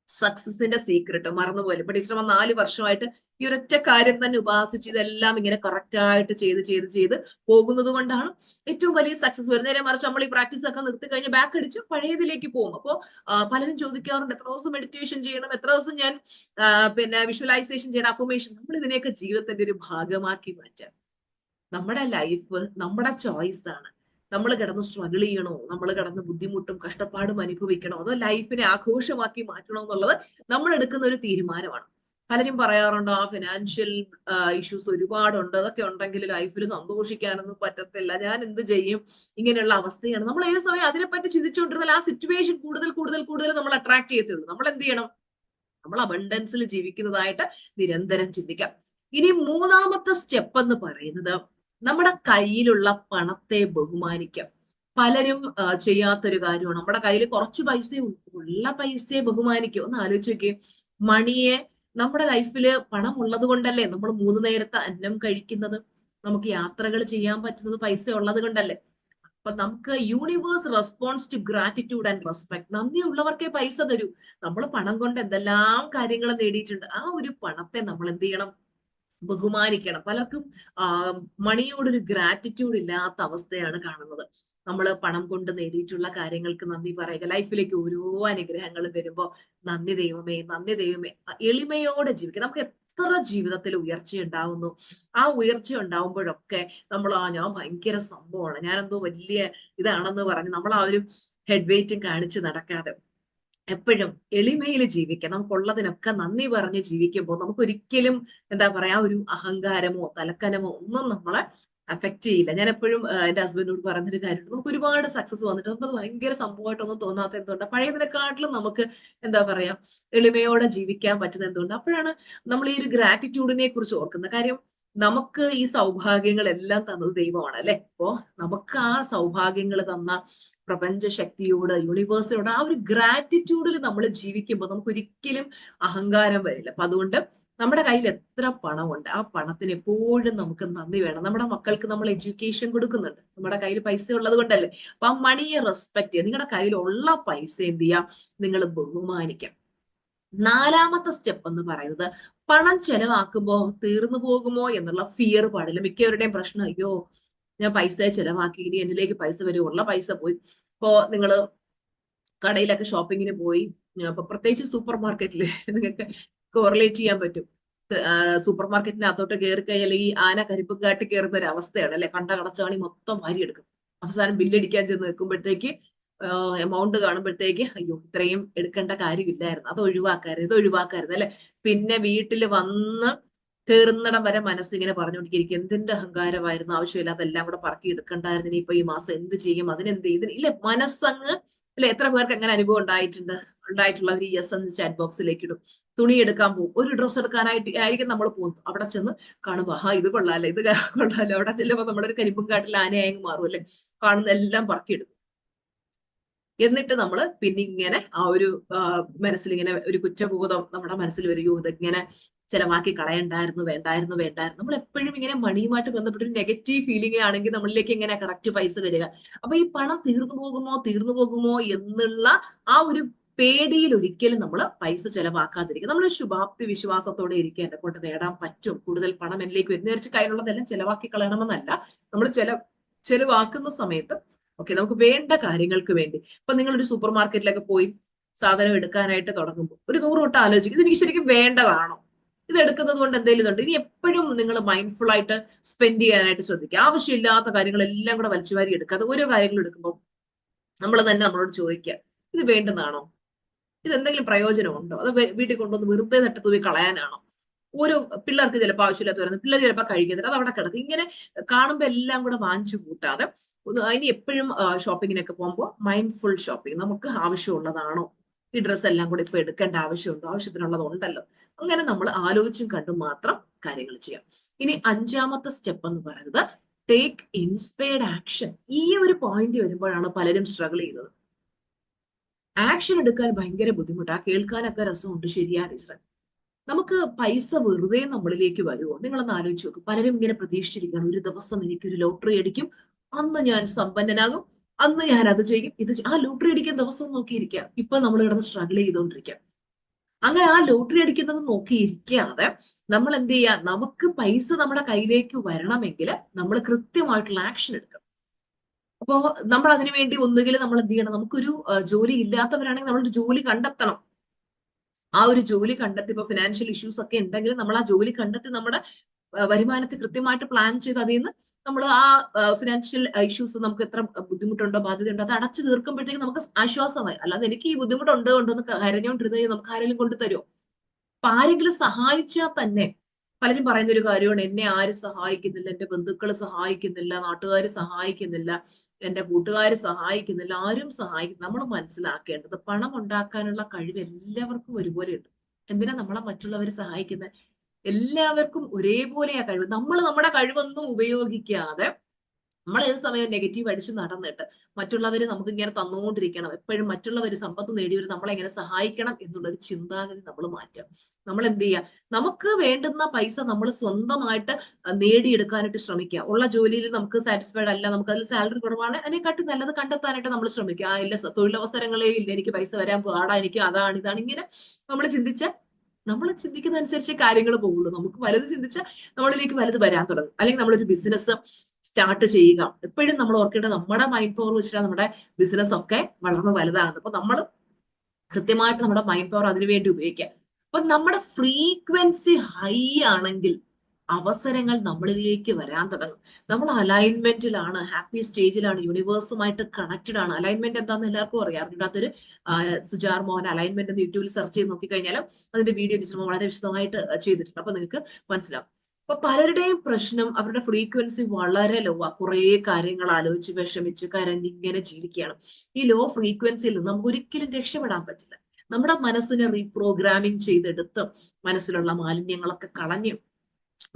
സക്സസിന്റെ സീക്രട്ട്. മറന്നുപോലെ ഇപ്പൊ ടീച്ചർ 4 വർഷമായിട്ട് ഈ ഒരൊറ്റ കാര്യം തന്നെ ഉപാസിച്ച് ഇതെല്ലാം ഇങ്ങനെ കറക്റ്റ് ആയിട്ട് ചെയ്ത് പോകുന്നത് കൊണ്ടാണ് ഏറ്റവും വലിയ സക്സസ് വരുന്നത്. നേരെ മറിച്ച് നമ്മൾ ഈ പ്രാക്ടീസ് ഒക്കെ നിർത്തി കഴിഞ്ഞ് ബാക്ക് അടിച്ച് പഴയതിലേക്ക് പോകും. അപ്പോ പലരും ചോദിക്കാറുണ്ട്, എത്ര ദിവസം മെഡിറ്റേഷൻ ചെയ്യണം, എത്ര ദിവസം ഞാൻ പിന്നെ വിഷ്വലൈസേഷൻ ചെയ്യണം, അഫർമേഷൻ. നമ്മൾ ഇതിനെയൊക്കെ ജീവിതത്തിന്റെ ഒരു ഭാഗമാക്കി മാറ്റാം. നമ്മുടെ ലൈഫ് നമ്മുടെ ചോയ്സ് ആണ്. നമ്മൾ കിടന്ന് സ്ട്രഗിൾ ചെയ്യണോ, നമ്മൾ കിടന്ന് ബുദ്ധിമുട്ടും കഷ്ടപ്പാടും അനുഭവിക്കണോ, അതോ ലൈഫിനെ ആഘോഷമാക്കി മാറ്റണോ എന്നുള്ളത് നമ്മൾ എടുക്കുന്ന ഒരു തീരുമാനമാണ്. പലരും പറയാറുണ്ട്, ഫിനാൻഷ്യൽ ഇഷ്യൂസ് ഒരുപാടുണ്ട്, അതൊക്കെ ഉണ്ടെങ്കിൽ ലൈഫിൽ സന്തോഷിക്കാനൊന്നും പറ്റത്തില്ല, ഞാൻ എന്ത് ചെയ്യും, ഇങ്ങനെയുള്ള അവസ്ഥയാണ്. നമ്മൾ ഏത് സമയം അതിനെപ്പറ്റി ചിന്തിച്ചുകൊണ്ടിരുന്നാൽ ആ സിറ്റുവേഷൻ കൂടുതൽ നമ്മൾ അട്രാക്ട് ചെയ്യത്തുള്ളൂ. നമ്മൾ എന്ത് ചെയ്യണം, നമ്മൾ അബണ്ടൻസിൽ ജീവിക്കുന്നതായിട്ട് നിരന്തരം ചിന്തിക്കാം. ഇനി മൂന്നാമത്തെ സ്റ്റെപ്പ് എന്ന് പറയുന്നത് നമ്മുടെ കയ്യിലുള്ള പണത്തെ ബഹുമാനിക്കാം. പലരും ചെയ്യാത്തൊരു കാര്യമാണ്. നമ്മുടെ കയ്യിൽ കുറച്ച് പൈസ ഉള്ള പൈസയെ ബഹുമാനിക്കും. ഒന്ന് ആലോചിച്ച് നോക്കിയേ. മണിയെ നമ്മുടെ ലൈഫില് പണം ഉള്ളത് കൊണ്ടല്ലേ നമ്മൾ 3 നേരത്തെ അന്നം കഴിക്കുന്നത്, നമുക്ക് യാത്രകൾ ചെയ്യാൻ പറ്റുന്നത് പൈസ ഉള്ളത് കൊണ്ടല്ലേ. അപ്പൊ നമുക്ക് universe responds to gratitude and respect. നന്ദിയുള്ളവർക്കേ പൈസ തരൂ. നമ്മൾ പണം കൊണ്ട് എന്തെല്ലാം കാര്യങ്ങൾ നേടിയിട്ടുണ്ട്. ആ ഒരു പണത്തെ നമ്മൾ എന്ത് ചെയ്യണം? ബഹുമാനിക്കണം. പലർക്കും മണിയോടൊരു ഗ്രാറ്റിറ്റ്യൂഡ് ഇല്ലാത്ത അവസ്ഥയാണ് കാണുന്നത്. നമ്മൾ പണം കൊണ്ട് നേടിയിട്ടുള്ള കാര്യങ്ങൾക്ക് നന്ദി പറയുക. ലൈഫിലേക്ക് ഓരോ അനുഗ്രഹങ്ങൾ വരുമ്പോ നന്ദി ദൈവമേ, നന്ദി ദൈവമേ. എളിമയോടെ ജീവിക്കുക. നമുക്ക് എത്ര ജീവിതത്തിൽ ഉയർച്ച ഉണ്ടാവുന്നു. ആ ഉയർച്ച ഉണ്ടാവുമ്പോഴൊക്കെ നമ്മൾ ഞാൻ ഭയങ്കര സംഭവമാണ്, ഞാനെന്തോ വലിയ ഇതാണെന്ന് പറഞ്ഞ് നമ്മൾ ആ ഒരു ഹെഡ് വെയിറ്റും കാണിച്ച് നടക്കാതെ എപ്പോഴും എളിമയിൽ ജീവിക്കാം. നമുക്കുള്ളതിനൊക്കെ നന്ദി പറഞ്ഞ് ജീവിക്കുമ്പോൾ നമുക്ക് ഒരിക്കലും എന്താ പറയാ ഒരു അഹങ്കാരമോ തലക്കനമോ ഒന്നും നമ്മളെ അഫക്റ്റ് ചെയ്യില്ല. ഞാൻ എപ്പോഴും എന്റെ ഹസ്ബൻഡിനോട് പറഞ്ഞൊരു കാര്യമുണ്ട്. നമുക്ക് ഒരുപാട് സക്സസ് വന്നിട്ട് നമുക്കത് ഭയങ്കര സംഭവമായിട്ടൊന്നും തോന്നാത്ത എന്തുകൊണ്ട്? പഴയതിനെക്കാട്ടിലും നമുക്ക് എന്താ പറയാ എളിമയോടെ ജീവിക്കാൻ പറ്റുന്ന എന്തുകൊണ്ട്? അപ്പോഴാണ് നമ്മൾ ഈ ഒരു ഗ്രാറ്റിറ്റ്യൂഡിനെ കുറിച്ച് ഓർക്കുന്നത്. കാര്യം നമുക്ക് ഈ സൗഭാഗ്യങ്ങളെല്ലാം തന്നത് ദൈവമാണ് അല്ലെ. അപ്പോ നമുക്ക് ആ സൗഭാഗ്യങ്ങൾ തന്ന പ്രപഞ്ച ശക്തിയോട്, യൂണിവേഴ്സിനോട് ആ ഒരു ഗ്രാറ്റിറ്റ്യൂഡിൽ നമ്മൾ ജീവിക്കുമ്പോൾ നമുക്ക് ഒരിക്കലും അഹങ്കാരം വരില്ല. അപ്പൊ അതുകൊണ്ട് നമ്മുടെ കയ്യിൽ എത്ര പണമുണ്ട്, ആ പണത്തിന് എപ്പോഴും നമുക്ക് നന്ദി വേണം. നമ്മുടെ മക്കൾക്ക് നമ്മൾ എഡ്യൂക്കേഷൻ കൊടുക്കുന്നുണ്ട്, നമ്മുടെ കയ്യിൽ പൈസ ഉള്ളത് കൊണ്ടല്ലേ. അപ്പൊ ആ മണിയെ റെസ്പെക്ട് ചെയ്യുക. നിങ്ങളുടെ കയ്യിലുള്ള പൈസ എന്ത് ചെയ്യാം? നിങ്ങൾ ബഹുമാനിക്കാം. നാലാമത്തെ സ്റ്റെപ്പ് എന്ന് പറയുന്നത് പണം ചെലവാക്കുമ്പോ തീർന്നു പോകുമോ എന്നുള്ള ഫിയർ പാടില്ല. മിക്കവരുടെയും പ്രശ്നം, അയ്യോ ഞാൻ പൈസ ചെലവാക്കി, ഇനി എന്നിലേക്ക് പൈസ വരും, ഉള്ള പൈസ പോയി. ഇപ്പോ നിങ്ങള് കടയിലൊക്കെ ഷോപ്പിങ്ങിന് പോയി, അപ്പൊ പ്രത്യേകിച്ച് സൂപ്പർ മാർക്കറ്റില് നിങ്ങൾക്ക് കോറിലേറ്റ് ചെയ്യാൻ പറ്റും. സൂപ്പർ മാർക്കറ്റിനകത്തോട്ട് കയറി കഴിഞ്ഞാൽ ഈ ആന കരിമ്പും കാട്ടി കയറുന്ന ഒരു അവസ്ഥയാണ് അല്ലെ. കണ്ട കടച്ചാണി മൊത്തം വാരിയെടുക്കും. അവസാനം ബില്ലടിക്കാൻ ചെന്ന് നിൽക്കുമ്പോഴത്തേക്ക് എമൗണ്ട് കാണുമ്പോഴത്തേക്ക് അയ്യോ ഇത്രയും എടുക്കേണ്ട കാര്യമില്ലായിരുന്നു, അത് ഒഴിവാക്കരുത്, ഇത് ഒഴിവാക്കരുത് അല്ലെ. പിന്നെ വീട്ടിൽ വന്ന് കയറുന്നിടം വരെ മനസ്സിങ്ങനെ പറഞ്ഞുകൊണ്ടിരിക്കും, എന്തിന്റെ അഹങ്കാരമായിരുന്നു, ആവശ്യമില്ലാത്ത എല്ലാം കൂടെ പറക്കി എടുക്കണ്ടായിരുന്നു, ഇനിയിപ്പൊ ഈ മാസം എന്ത് ചെയ്യും, അതിനെന്ത് ഇതിന് ഇല്ല മനസ്സങ്ങ് അല്ലെ. എത്ര പേർക്ക് അങ്ങനെ അനുഭവം ഉണ്ടായിട്ടുള്ളവർ യെസ് എന്ന് ചാറ്റ് ബോക്സിലേക്ക് ഇടും. തുണി എടുക്കാൻ പോകും, ഒരു ഡ്രസ്സ് എടുക്കാനായിട്ട് ആയിരിക്കും നമ്മൾ പോകുന്നത്. അവിടെ ചെന്ന് കാണുമ്പോ ഇത് കൊള്ളാലോ, ഇത് കൊള്ളാലോ. അവിടെ ചെല്ലുമ്പോ നമ്മളൊരു കരിമ്പും കാട്ടിൽ ആനയായി മാറും അല്ലെ. കാണുന്ന എല്ലാം പറക്കിയെടുക്കും. എന്നിട്ട് നമ്മൾ പിന്നെ ഇങ്ങനെ ആ ഒരു മനസ്സിലിങ്ങനെ ഒരു കുറ്റബോധം നമ്മുടെ മനസ്സിൽ വരികയോ, ഇതെങ്ങനെ ചെലവാക്കി കളയണ്ടായിരുന്നു, വേണ്ടായിരുന്നു, വേണ്ടായിരുന്നു. നമ്മൾ എപ്പോഴും ഇങ്ങനെ മണിയുമായിട്ട് ബന്ധപ്പെട്ട ഒരു നെഗറ്റീവ് ഫീലിംഗ് ആണെങ്കിൽ നമ്മളിലേക്ക് എങ്ങനെ കറക്റ്റ് പൈസ വരിക? അപ്പൊ ഈ പണം തീർന്നു പോകുമോ എന്നുള്ള ആ ഒരു പേടിയിൽ ഒരിക്കലും നമ്മൾ പൈസ ചെലവാക്കാതിരിക്കുക. നമ്മൾ ശുഭാപ്തി വിശ്വാസത്തോടെ ഇരിക്കുക, എന്നെ കൊണ്ട് നേടാൻ പറ്റും, കൂടുതൽ പണം എന്നിലേക്ക് വരുന്ന വിചാരിച്ച് കയ്യിലുള്ളതെല്ലാം ചെലവാക്കി കളയണമെന്നല്ല. നമ്മൾ ചെലവാക്കുന്ന സമയത്ത് ഓക്കെ നമുക്ക് വേണ്ട കാര്യങ്ങൾക്ക് വേണ്ടി. ഇപ്പൊ നിങ്ങൾ ഒരു സൂപ്പർ മാർക്കറ്റിലൊക്കെ പോയി സാധനം എടുക്കാനായിട്ട് തുടങ്ങുമ്പോൾ ഒരു 100 വട്ടം ആലോചിക്കും, ഇത് എനിക്ക് ശരിക്കും വേണ്ടതാണോ, ഇത് എടുക്കുന്നത് കൊണ്ട് എന്തെങ്കിലും ഇതുണ്ട്. ഇനി എപ്പോഴും നിങ്ങൾ മൈൻഡ്ഫുൾ ആയിട്ട് സ്പെൻഡ് ചെയ്യാനായിട്ട് ശ്രദ്ധിക്കുക. ആവശ്യമില്ലാത്ത കാര്യങ്ങളെല്ലാം കൂടെ വലിച്ചുവാരി എടുക്കാതെ ഓരോ കാര്യങ്ങൾ എടുക്കുമ്പോൾ നമ്മൾ തന്നെ നമ്മളോട് ചോദിക്കുക, ഇത് വേണ്ടുന്നതാണോ, ഇത് എന്തെങ്കിലും പ്രയോജനമുണ്ടോ, അത് വീട്ടിൽ കൊണ്ടുവന്ന് വെറുതെ തട്ടി കളയാനാണോ? ഓരോ പിള്ളേർക്ക് ചിലപ്പോൾ ആവശ്യമില്ലാത്ത വരുന്നത്, പിള്ളേർ ചിലപ്പോൾ കഴിക്കുന്നില്ല, അത് അവിടെ കിടക്കും. ഇങ്ങനെ കാണുമ്പോൾ എല്ലാം കൂടെ വാങ്ങിച്ചു കൂട്ടാതെ ഇനി എപ്പോഴും ഷോപ്പിങ്ങിനൊക്കെ പോകുമ്പോൾ മൈൻഡ്ഫുൾ ഷോപ്പിംഗ്. നമുക്ക് ആവശ്യമുള്ളതാണോ, ഈ ഡ്രസ്സ് എല്ലാം കൂടെ ഇപ്പൊ എടുക്കേണ്ട ആവശ്യമുണ്ടോ, ആവശ്യത്തിനുള്ളത് ഉണ്ടല്ലോ. അങ്ങനെ നമ്മൾ ആലോചിച്ചും കണ്ടും മാത്രം കാര്യങ്ങൾ ചെയ്യാം. ഇനി 5ാമത്തെ സ്റ്റെപ്പ് എന്ന് പറയുന്നത് ടേക്ക് ഇൻസ്പയർഡ് ആക്ഷൻ. ഈ ഒരു പോയിന്റ് വരുമ്പോഴാണ് പലരും സ്ട്രഗിൾ ചെയ്യുന്നത്. ആക്ഷൻ എടുക്കാൻ ഭയങ്കര ബുദ്ധിമുട്ടാണ്, കേൾക്കാനൊക്കെ രസമുണ്ട്, ശരിയാണ് ഇസ്ര. നമുക്ക് പൈസ വെറുതെ നമ്മളിലേക്ക് വരുമോ? നിങ്ങളൊന്ന് ആലോചിച്ച് നോക്കും. പലരും ഇങ്ങനെ പ്രതീക്ഷിച്ചിരിക്കുകയാണ്, ഒരു ദിവസം എനിക്കൊരു ലോട്ടറി അടിക്കും, അന്ന് ഞാൻ സമ്പന്നനാകും, അന്ന് ഞാൻ അത് ചെയ്യും, ഇത് ആ ലോട്ടറി അടിക്കുന്ന ദിവസം നോക്കിയിരിക്കാം. ഇപ്പൊ നമ്മൾ കിടന്ന് സ്ട്രഗിൾ ചെയ്തുകൊണ്ടിരിക്കാം. അങ്ങനെ ആ ലോട്ടറി അടിക്കുന്നത് നോക്കിയിരിക്കാതെ നമ്മൾ എന്ത് ചെയ്യുക? നമുക്ക് പൈസ നമ്മുടെ കയ്യിലേക്ക് വരണമെങ്കിൽ നമ്മൾ കൃത്യമായിട്ടുള്ള ആക്ഷൻ എടുക്കണം. അപ്പോ നമ്മൾ അതിനു വേണ്ടി ഒന്നുകിൽ നമ്മൾ എന്ത് ചെയ്യണം? നമുക്കൊരു ജോലി ഇല്ലാത്തവരാണെങ്കിൽ നമ്മളൊരു ജോലി കണ്ടെത്തണം. ആ ഒരു ജോലി കണ്ടെത്തി, ഇപ്പൊ ഫിനാൻഷ്യൽ ഇഷ്യൂസ് ഒക്കെ ഉണ്ടെങ്കിൽ നമ്മൾ ആ ജോലി കണ്ടെത്തി നമ്മുടെ വരുമാനത്തെ കൃത്യമായിട്ട് പ്ലാൻ ചെയ്ത് അതിൽ നിന്ന് നമ്മൾ ആ ഫിനാൻഷ്യൽ ഇഷ്യൂസ് നമുക്ക് എത്ര ബുദ്ധിമുട്ടുണ്ടോ ബാധ്യതയുണ്ടോ അത് അടച്ചു തീർക്കുമ്പോഴത്തേക്ക് നമുക്ക് ആശ്വാസമായി. അല്ലാതെ എനിക്ക് ഈ ബുദ്ധിമുട്ടുണ്ട് കൊണ്ടൊന്ന് കരഞ്ഞോണ്ടിരുന്നത് നമുക്ക് ആരെങ്കിലും കൊണ്ടു തരുമോ? അപ്പൊ ആരെങ്കിലും സഹായിച്ചാൽ തന്നെ, പലരും പറയുന്ന ഒരു കാര്യമാണ്, എന്നെ ആരും സഹായിക്കുന്നില്ല, എന്റെ ബന്ധുക്കൾ സഹായിക്കുന്നില്ല, നാട്ടുകാർ സഹായിക്കുന്നില്ല, എന്റെ കൂട്ടുകാർ സഹായിക്കുന്നില്ല, ആരും സഹായിക്കും. നമ്മൾ മനസ്സിലാക്കേണ്ടത് പണം ഉണ്ടാക്കാനുള്ള കഴിവ് എല്ലാവർക്കും ഒരുപോലെ ഉണ്ട്. എന്തിനാ നമ്മളെ മറ്റുള്ളവർ സഹായിക്കുന്നത്? എല്ലാവർക്കും ഒരേപോലെയാ കഴിവ്. നമ്മൾ നമ്മുടെ കഴിവൊന്നും ഉപയോഗിക്കാതെ നമ്മൾ ഏത് സമയവും നെഗറ്റീവ് അടിച്ച് നടന്നിട്ട് മറ്റുള്ളവർ നമുക്ക് ഇങ്ങനെ തന്നുകൊണ്ടിരിക്കണം, എപ്പോഴും മറ്റുള്ളവർ സമ്പത്ത് നേടിയവർ നമ്മളെ ഇങ്ങനെ സഹായിക്കണം എന്നുള്ളൊരു ചിന്താഗതി നമ്മൾ മാറ്റുക. നമ്മൾ എന്ത് ചെയ്യുക? നമുക്ക് വേണ്ടുന്ന പൈസ നമ്മൾ സ്വന്തമായിട്ട് നേടിയെടുക്കാനായിട്ട് ശ്രമിക്കുക. ഉള്ള ജോലിയിൽ നമുക്ക് സാറ്റിസ്ഫൈഡ് അല്ല, നമുക്ക് അതിൽ സാലറി കുറവാണ്, അതിനെക്കാട്ടി നല്ലത് കണ്ടെത്താനായിട്ട് നമ്മൾ ശ്രമിക്കുക. ഇല്ല തൊഴിലവസരങ്ങളേ ഇല്ല, എനിക്ക് പൈസ വരാൻ പാടാ, എനിക്ക് അതാണ് ഇതാണ്, ഇങ്ങനെ നമ്മൾ നമ്മൾ ചിന്തിക്കുന്ന അനുസരിച്ച് കാര്യങ്ങൾ പോകുള്ളൂ. നമുക്ക് വലുത് ചിന്തിച്ചാൽ നമ്മളിലേക്ക് വലുത് വരാൻ തുടങ്ങും. അല്ലെങ്കിൽ നമ്മളൊരു ബിസിനസ് സ്റ്റാർട്ട് ചെയ്യുക. എപ്പോഴും നമ്മൾ ഓർക്കേണ്ടത് നമ്മുടെ മൈൻഡ് പവർ വെച്ചിട്ടാണ് നമ്മുടെ ബിസിനസ് ഒക്കെ വളർന്ന് വലുതാകുന്നത്. അപ്പൊ നമ്മൾ കൃത്യമായിട്ട് നമ്മുടെ മൈൻഡ് പവർ അതിനുവേണ്ടി ഉപയോഗിക്കുക. അപ്പൊ നമ്മുടെ ഫ്രീക്വൻസി ഹൈ ആണെങ്കിൽ അവസരങ്ങൾ നമ്മളിലേക്ക് വരാൻ തുടങ്ങും. നമ്മൾ അലൈൻമെന്റിലാണ്, ഹാപ്പി സ്റ്റേജിലാണ്, യൂണിവേഴ്സുമായിട്ട് കണക്റ്റഡ് ആണ്. അലൈൻമെന്റ് എന്താണെന്ന് എല്ലാവർക്കും അറിയാം. അറിഞ്ഞിട്ടാത്തൊരു സുജാർ മോഹൻ അലൈൻമെന്റ് എന്ന് യൂട്യൂബിൽ സെർച്ച് ചെയ്ത് നോക്കിക്കഴിഞ്ഞാലും അതിന്റെ വീഡിയോ വളരെ വിശദമായിട്ട് ചെയ്തിട്ടുണ്ട്. അപ്പൊ നിങ്ങൾക്ക് മനസ്സിലാവും. അപ്പൊ പലരുടെയും പ്രശ്നം അവരുടെ ഫ്രീക്വൻസി വളരെ ലോ ആ. കുറെ കാര്യങ്ങൾ ആലോചിച്ച് വിഷമിച്ച് കരഞ്ഞ് ഇങ്ങനെ ജീവിക്കുകയാണ്. ഈ ലോ ഫ്രീക്വൻസിയിൽ നിന്ന് നമുക്ക് ഒരിക്കലും രക്ഷപ്പെടാൻ പറ്റില്ല. നമ്മുടെ മനസ്സിനെ റീപ്രോഗ്രാമിംഗ് ചെയ്തെടുത്ത് മനസ്സിലുള്ള മാലിന്യങ്ങളൊക്കെ കളഞ്ഞ്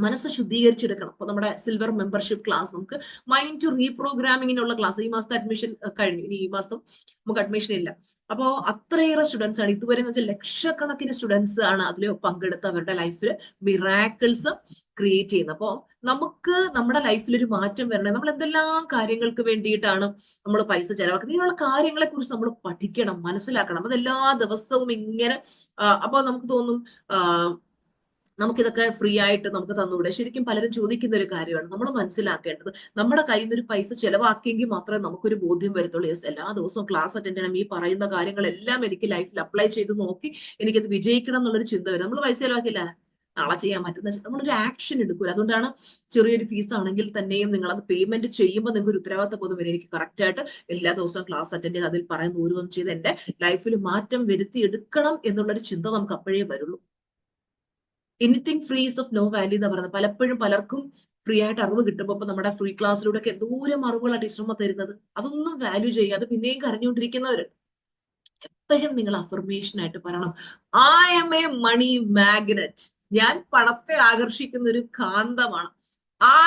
മനസ്സ് ശുദ്ധീകരിച്ചെടുക്കണം. അപ്പൊ നമ്മുടെ സിൽവർ മെമ്പർഷിപ്പ് ക്ലാസ്, നമുക്ക് മൈൻഡ് ടു റീപ്രോഗ്രാമിങ്ങിനുള്ള ക്ലാസ് ഈ മാസത്തെ അഡ്മിഷൻ കഴിഞ്ഞു. ഇനി ഈ മാസം നമുക്ക് അഡ്മിഷൻ ഇല്ല. അപ്പോ അത്രയേറെ സ്റ്റുഡൻസ് ആണ് ഇതുവരെ എന്ന് വെച്ചാൽ ലക്ഷക്കണക്കിന് സ്റ്റുഡൻസ് ആണ് അതിൽ പങ്കെടുത്ത് അവരുടെ ലൈഫിൽ മിറാക്കിൾസ് ക്രിയേറ്റ് ചെയ്യുന്നത്. അപ്പോൾ നമുക്ക് നമ്മുടെ ലൈഫിൽ ഒരു മാറ്റം വരണേ നമ്മൾ എന്തെല്ലാം കാര്യങ്ങൾക്ക് വേണ്ടിയിട്ടാണ് നമ്മൾ പൈസ ചെലവാക്കുന്നത്, ഇങ്ങനെയുള്ള കാര്യങ്ങളെ കുറിച്ച് നമ്മൾ പഠിക്കണം, മനസ്സിലാക്കണം. അതെല്ലാ ദിവസവും ഇങ്ങനെ അപ്പൊ നമുക്ക് തോന്നും നമുക്കിതൊക്കെ ഫ്രീ ആയിട്ട് നമുക്ക് തന്നുകൂടെ. ശരിക്കും പലരും ചോദിക്കുന്ന ഒരു കാര്യമാണ്. നമ്മൾ മനസ്സിലാക്കേണ്ടത് നമ്മുടെ കയ്യിൽ നിന്ന് ഒരു പൈസ ചെലവാക്കിയെങ്കിൽ മാത്രമേ നമുക്കൊരു ബോധ്യം വരത്തുള്ളൂ. യെസ്, എല്ലാ ദിവസവും ക്ലാസ് അറ്റൻഡ് ചെയ്യണം, ഈ പറയുന്ന കാര്യങ്ങളെല്ലാം എനിക്ക് ലൈഫിൽ അപ്ലൈ ചെയ്ത് നോക്കി എനിക്കത് വിജയിക്കണം എന്നുള്ളൊരു ചിന്ത വരും. നമ്മൾ പൈസ ചെലവാക്കില്ല, നാളെ ചെയ്യാൻ പറ്റുന്ന നമ്മളൊരു ആക്ഷൻ എടുക്കൂല. അതുകൊണ്ടാണ് ചെറിയൊരു ഫീസ് ആണെങ്കിൽ തന്നെയും നിങ്ങൾ അത് പേയ്മെന്റ് ചെയ്യുമ്പോൾ നിങ്ങൾക്ക് ഒരു ഉത്തരവാദിത്ത ബോധം വരും. എനിക്ക് കറക്റ്റ് ആയിട്ട് എല്ലാ ദിവസവും ക്ലാസ് അറ്റൻഡ് ചെയ്ത് അതിൽ പറയുന്ന ഓരോന്നും ചെയ്ത് എന്റെ ലൈഫിൽ മാറ്റം വരുത്തി എടുക്കണം എന്നുള്ളൊരു ചിന്ത നമുക്ക് അപ്പോഴേ വരുള്ളൂ. Anything free is of no value എന്ന് പറയുന്നത്. പലപ്പോഴും പലർക്കും ഫ്രീ ആയിട്ട് അറിവ് കിട്ടുമ്പോൾ ഇപ്പൊ നമ്മുടെ ഫ്രീ ക്ലാസ്സിലൂടെ ഒക്കെ എന്തോരം അറിവുകളാണ് ടീച്ചർമ്മ തരുന്നത്. അതൊന്നും വാല്യൂ ചെയ്യാതെ പിന്നെയും കരഞ്ഞുകൊണ്ടിരിക്കുന്നവര്. എപ്പോഴും നിങ്ങൾ അഫർമേഷൻ ആയിട്ട് പറയണം, I am a money magnet. ഞാൻ പണത്തെ ആകർഷിക്കുന്ന ഒരു കാന്തമാണ്.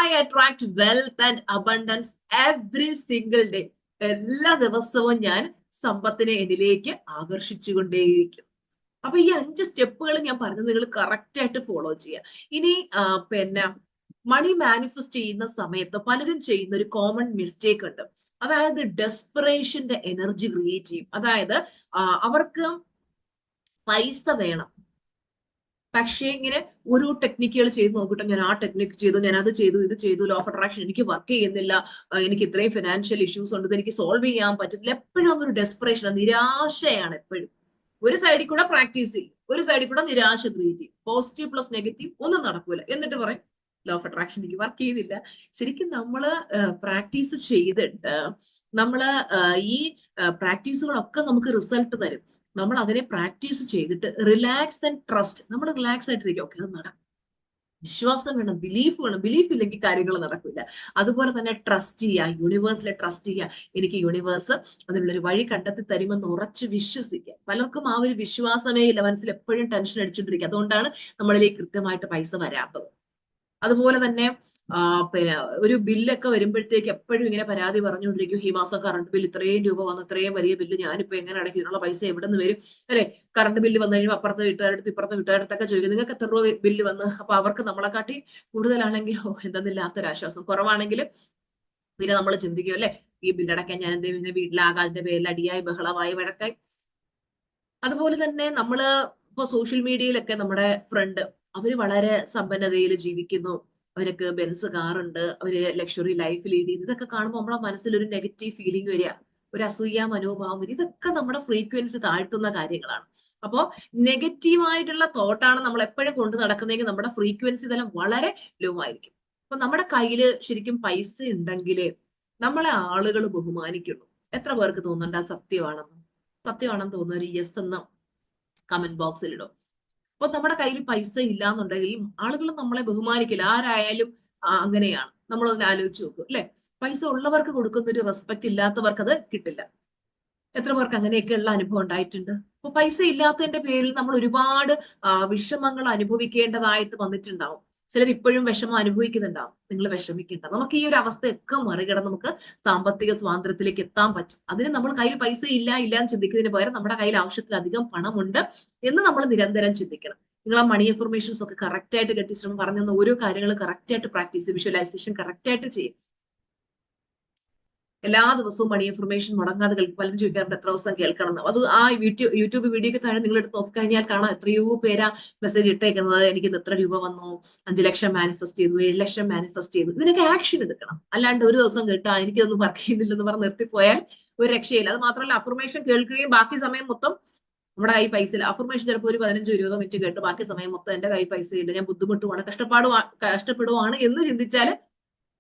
I attract wealth and abundance every single day. എല്ലാ ദിവസവും ഞാൻ സമ്പത്തിനെ എന്നിലേക്ക് ആകർഷിച്ചുകൊണ്ടേയിരിക്കും. അപ്പൊ ഈ 5 സ്റ്റെപ്പുകൾ ഞാൻ പറഞ്ഞത് നിങ്ങൾ കറക്റ്റ് ആയിട്ട് ഫോളോ ചെയ്യുക. ഇനി പിന്നെ മണി മാനിഫെസ്റ്റ് ചെയ്യുന്ന സമയത്ത് പലരും ചെയ്യുന്ന ഒരു കോമൺ മിസ്റ്റേക്ക് ഉണ്ട്. അതായത് ഡെസ്പറേഷന്റെ എനർജി ക്രിയേറ്റ് ചെയ്യും. അതായത് അവർക്ക് പൈസ വേണം, പക്ഷേ ഇങ്ങനെ ഒരു ടെക്നിക്കുകൾ ചെയ്ത് നോക്കിട്ടോ, ഞാൻ ആ ടെക്നിക്ക് ചെയ്തു, ഞാൻ അത് ചെയ്തു, ഇത് ചെയ്തു, ലോ ഓഫ് അട്രാക്ഷൻ എനിക്ക് വർക്ക് ചെയ്യുന്നില്ല, എനിക്ക് ഇത്രയും ഫിനാൻഷ്യൽ ഇഷ്യൂസ് ഉണ്ട്, എനിക്ക് സോൾവ് ചെയ്യാൻ പറ്റില്ല. എപ്പോഴും അതൊരു ഡെസ്പറേഷൻ, നിരാശയാണ് എപ്പോഴും. ഒരു സൈഡിൽ കൂടെ പ്രാക്ടീസ് ചെയ്യും, ഒരു സൈഡിൽ കൂടെ നിരാശ ക്രിയേറ്റ് ചെയ്യും. പോസിറ്റീവ് പ്ലസ് നെഗറ്റീവ് ഒന്നും നടക്കൂല. എന്നിട്ട് പറയും ലോ ഓഫ് അട്രാക്ഷൻ എനിക്ക് വർക്ക് ചെയ്യുന്നില്ല. ശരിക്കും നമ്മള് പ്രാക്ടീസ് ചെയ്തിട്ട് നമ്മള് ഈ പ്രാക്ടീസുകളൊക്കെ നമുക്ക് റിസൾട്ട് തരും. നമ്മൾ അതിനെ പ്രാക്ടീസ് ചെയ്തിട്ട് റിലാക്സ് ആൻഡ് ട്രസ്റ്റ്, നമ്മൾ റിലാക്സ് ആയിട്ടിരിക്കും. ഓക്കെ, അത് നടക്കും. വിശ്വാസം വേണം, ബിലീഫ് വേണം. ബിലീഫ് ഇല്ലെങ്കിൽ കാര്യങ്ങൾ നടക്കില്ല. അതുപോലെ തന്നെ ട്രസ്റ്റ് ചെയ്യുക, യൂണിവേഴ്സിലെ ട്രസ്റ്റ് ചെയ്യുക. എനിക്ക് യൂണിവേഴ്സ് അതിനുള്ളൊരു വഴി കണ്ടെത്തി തരുമെന്ന് ഉറച്ച് വിശ്വസിക്കുക. പലർക്കും ആ ഒരു വിശ്വാസമേ ഇല്ല, മനസ്സിൽ എപ്പോഴും ടെൻഷൻ അടിച്ചുകൊണ്ടിരിക്കുക. അതുകൊണ്ടാണ് നമ്മളിലേക്ക് കൃത്യമായിട്ട് പൈസ വരാത്തത്. അതുപോലെ തന്നെ പിന്നെ ഒരു ബില്ലൊക്കെ വരുമ്പോഴത്തേക്ക് എപ്പോഴും ഇങ്ങനെ പരാതി പറഞ്ഞുകൊണ്ടിരിക്കും, ഈ മാസം കറണ്ട് ബില്ല് ഇത്രയും രൂപ വന്നു, ഇത്രയും വലിയ ബില്ല് ഞാനിപ്പോ എങ്ങനെ അടയ്ക്കും, ഇതിനുള്ള പൈസ എവിടെ നിന്ന് വരും, അല്ലെ? കറണ്ട് ബില്ല് വന്നു കഴിയുമ്പോൾ അപ്പുറത്തെ വീട്ടുകാരടുത്ത് ഇപ്പുറത്തെ വീട്ടുകാരടുത്തൊക്കെ ചോദിക്കും, നിങ്ങൾക്ക് എത്ര രൂപ ബില്ല് വന്ന്? അപ്പൊ അവർക്ക് നമ്മളെക്കാട്ടി കൂടുതലാണെങ്കിൽ എന്തെന്നില്ലാത്തൊരാശ്വാസം. കുറവാണെങ്കിൽ പിന്നെ നമ്മൾ ചിന്തിക്കും, അല്ലെ, ഈ ബില്ലടക്കാൻ ഞാൻ എന്തെങ്കിലും പിന്നെ വീട്ടിലാകാം, അതിന്റെ പേരിൽ അടിയായി ബഹളമായി വഴക്കായി. അതുപോലെ തന്നെ നമ്മള് ഇപ്പൊ സോഷ്യൽ മീഡിയയിലൊക്കെ നമ്മുടെ ഫ്രണ്ട് അവര് വളരെ സമ്പന്നതയിൽ ജീവിക്കുന്നു, അവർക്ക് ബെൻസ് കാറുണ്ട്, അവര് ലക്ഷറി ലൈഫ് ലീഡ് ചെയ്യുന്നു. ഇതൊക്കെ കാണുമ്പോൾ നമ്മുടെ മനസ്സിൽ ഒരു നെഗറ്റീവ് ഫീലിംഗ് വരിക, ഒരു അസൂയ മനോഭാവം വരിക. ഇതൊക്കെ നമ്മുടെ ഫ്രീക്വൻസി താഴ്ത്തുന്ന കാര്യങ്ങളാണ്. അപ്പോ നെഗറ്റീവായിട്ടുള്ള തോട്ടാണ് നമ്മൾ എപ്പോഴും കൊണ്ടു നടക്കുന്നതെങ്കിൽ നമ്മുടെ ഫ്രീക്വൻസി തലം വളരെ ലോ ആയിരിക്കും. അപ്പൊ നമ്മുടെ കയ്യിൽ ശരിക്കും പൈസ ഉണ്ടെങ്കിലേ നമ്മളെ ആളുകൾ ബഹുമാനിക്കുള്ളൂ. എത്ര പേർക്ക് തോന്നുന്നുണ്ട് ആ സത്യമാണെന്ന് തോന്നുന്ന ഒരു യെസ് എന്ന കമന്റ് ബോക്സിൽ ഇടും. അപ്പൊ നമ്മുടെ കയ്യിൽ പൈസ ഇല്ലാന്നുണ്ടെങ്കിൽ ആളുകൾ നമ്മളെ ബഹുമാനിക്കില്ല. ആരായാലും അങ്ങനെയാണ്. നമ്മളൊന്ന് ആലോചിച്ച് നോക്കും, അല്ലെ? പൈസ ഉള്ളവർക്ക് കൊടുക്കുന്ന ഒരു റെസ്പെക്ട് ഇല്ലാത്തവർക്ക് അത് കിട്ടില്ല. എത്ര പേർക്ക് അങ്ങനെയൊക്കെയുള്ള അനുഭവം ഉണ്ടായിട്ടുണ്ട്? അപ്പൊ പൈസ ഇല്ലാത്തതിന്റെ പേരിൽ നമ്മൾ ഒരുപാട് വിഷമങ്ങൾ അനുഭവിക്കേണ്ടതായിട്ട് വന്നിട്ടുണ്ടാവും. ചിലർ ഇപ്പോഴും വിഷമം അനുഭവിക്കുന്നുണ്ടാവും. നിങ്ങൾ വിഷമിക്കേണ്ട, നമുക്ക് ഈ ഒരു അവസ്ഥയൊക്കെ മറികടന്ന് നമുക്ക് സാമ്പത്തിക സ്വാതന്ത്ര്യത്തിലേക്ക് എത്താൻ പറ്റും. അതിന് നമ്മൾ കയ്യിൽ പൈസ ഇല്ല എന്ന് ചിന്തിക്കുന്നതിന് പകരം നമ്മുടെ കയ്യിൽ ആവശ്യത്തിലധികം പണമുണ്ട് എന്ന് നമ്മൾ നിരന്തരം ചിന്തിക്കണം. നിങ്ങൾ ആ മണി അഫർമേഷൻസ് ഒക്കെ കറക്റ്റ് ആയിട്ട് കെട്ടിശ്രമം പറഞ്ഞു ഓരോ കാര്യങ്ങൾ കറക്റ്റ് ആയിട്ട് പ്രാക്ടീസ്, വിഷ്വലൈസേഷൻ കറക്റ്റ് ആയിട്ട് ചെയ്യും. എല്ലാ ദിവസവും മണി ഇൻഫർമേഷൻ മുടങ്ങാതെ കേൾക്കും. പലരും ചോദിക്കാറുണ്ട് എത്ര ദിവസം കേൾക്കണം എന്ന്. അത് ആ യൂട്യൂബ് വീഡിയോക്ക് താഴെ നിങ്ങൾ എടുത്ത് നോക്കി കഴിഞ്ഞാൽ കാണാം എത്രയോ പേരാ മെസ്സേജ് ഇട്ടേക്കുന്നത്. എനിക്ക് എത്ര രൂപ വന്നു, 5 ലക്ഷം മാനിഫെസ്റ്റ് ചെയ്തു, 7 ലക്ഷം മാനിഫെസ്റ്റ് ചെയ്തു. ഇതിനൊക്കെ ആക്ഷൻ എടുക്കണം. അല്ലാണ്ട് ഒരു ദിവസം കേട്ടാ എനിക്കൊന്നും വർക്ക് ചെയ്യുന്നില്ലെന്ന് പറഞ്ഞ് നിർത്തിപ്പോയാൽ ഒരു രക്ഷയില്ല. അത് മാത്രമല്ല, അഫർമേഷൻ കേൾക്കുകയും ബാക്കി സമയം മൊത്തം നമ്മുടെ കൈ പൈസ ഇല്ല. അഫർമേഷൻ ചിലപ്പോൾ ഒരു 15-20 മിനിറ്റ് കേട്ട് ബാക്കി സമയം മൊത്തം എന്റെ കൈ പൈസ ഇല്ല, ഞാൻ ബുദ്ധിമുട്ടുവാണ്, കഷ്ടപ്പെടുവാണ് എന്ന് ചിന്തിച്ചാൽ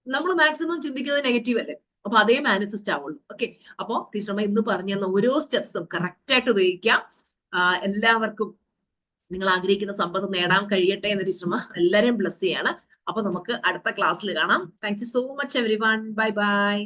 നമ്മൾ മാക്സിമം ചിന്തിക്കുന്നത് നെഗറ്റീവ് അല്ലേ. അപ്പൊ അതേ മാനിഫെസ്റ്റ് ആവുള്ളൂ. ഓക്കെ, അപ്പൊ ടീച്ചർമ്മ ഇന്ന് പറഞ്ഞു തന്ന ഓരോ സ്റ്റെപ്സും കറക്റ്റ് ആയിട്ട് ഉപയോഗിക്കാം. എല്ലാവർക്കും നിങ്ങൾ ആഗ്രഹിക്കുന്ന സമ്പത്ത് നേടാൻ കഴിയട്ടെ എന്ന് ടീച്ചർമ്മ എല്ലാരെയും ബ്ലസ് ചെയ്യാണ്. അപ്പൊ നമുക്ക് അടുത്ത ക്ലാസ്സിൽ കാണാം. Thank you so much every one. Bye bye.